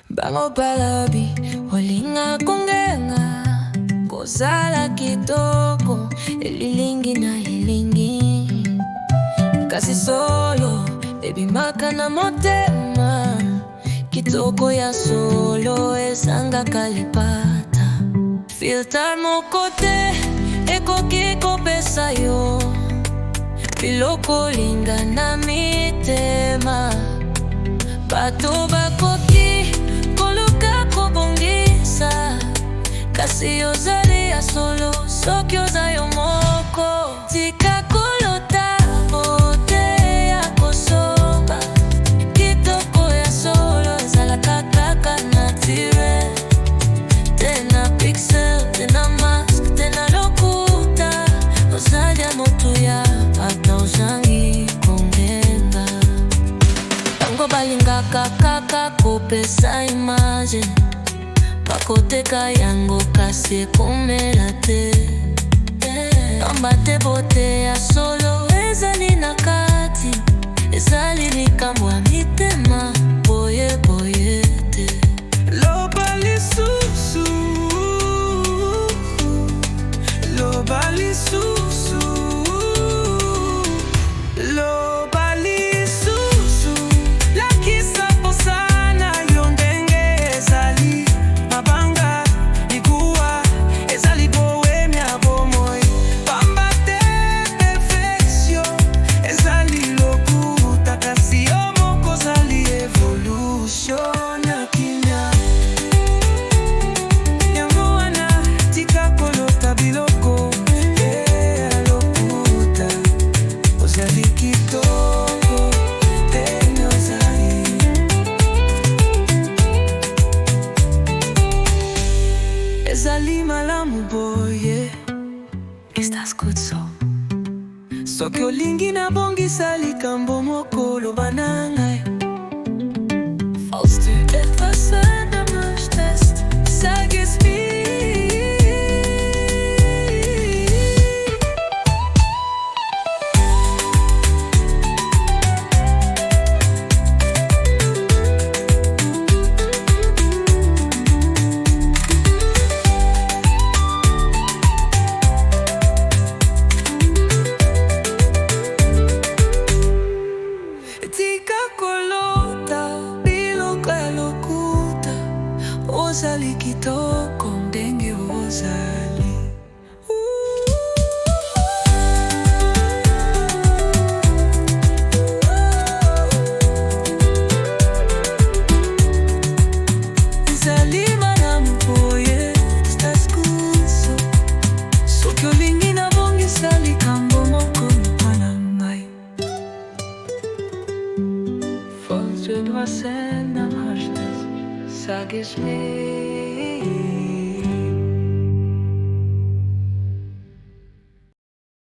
Bango balabi, olinga kongenga kozala kitoko, elilingi na hilingi. Kasi solo, baby maka na motema. Kitoko ya solo, ezanga kalipata. Filtre Moko te, ekoki kopesa yo biloko linga na mitema. Bato bakoki koluka kobongisa, kasi ezali ya solo, soki oza yo moko. Tika kolota bote ya kosoba, kitoko ya solo ezalaka kaka naturel. Tena pixel, tena mask, tena lokuta, ozali ya motuya ata ozangi kongenga. Bango balingaka kaka kopesa image, bakoteka yango kasi ekomela te. Namba te bote ya solo ezali na kati, ezali likambo ya mitema, boye boye te. Loba lisusu, loba lisusu, loba lisusu, lakisa posana yo ndenge ezali. Mabanga iguwa ezali bohemia bomoi, pamba te perfection ezali lokuta, kasi yo moko zali evolution ya kimia. Yango wana tika kolota biloko lokuta, ozali kitoko tena ozali. Ezali malamu boye, estás good so. Soki olingi na bongisa likambo moko, loba na ngai. Falls tu etwas ändern möchtest, sag es mir. Tika kolota biloko ya lokuta, ozali kitoko ndenge ozali. Ezali malamu boye, estás good so. Soki olingi na bongisa likambo moko, loba na ngai. Falls du etwas ändern möchtest, sag es mir.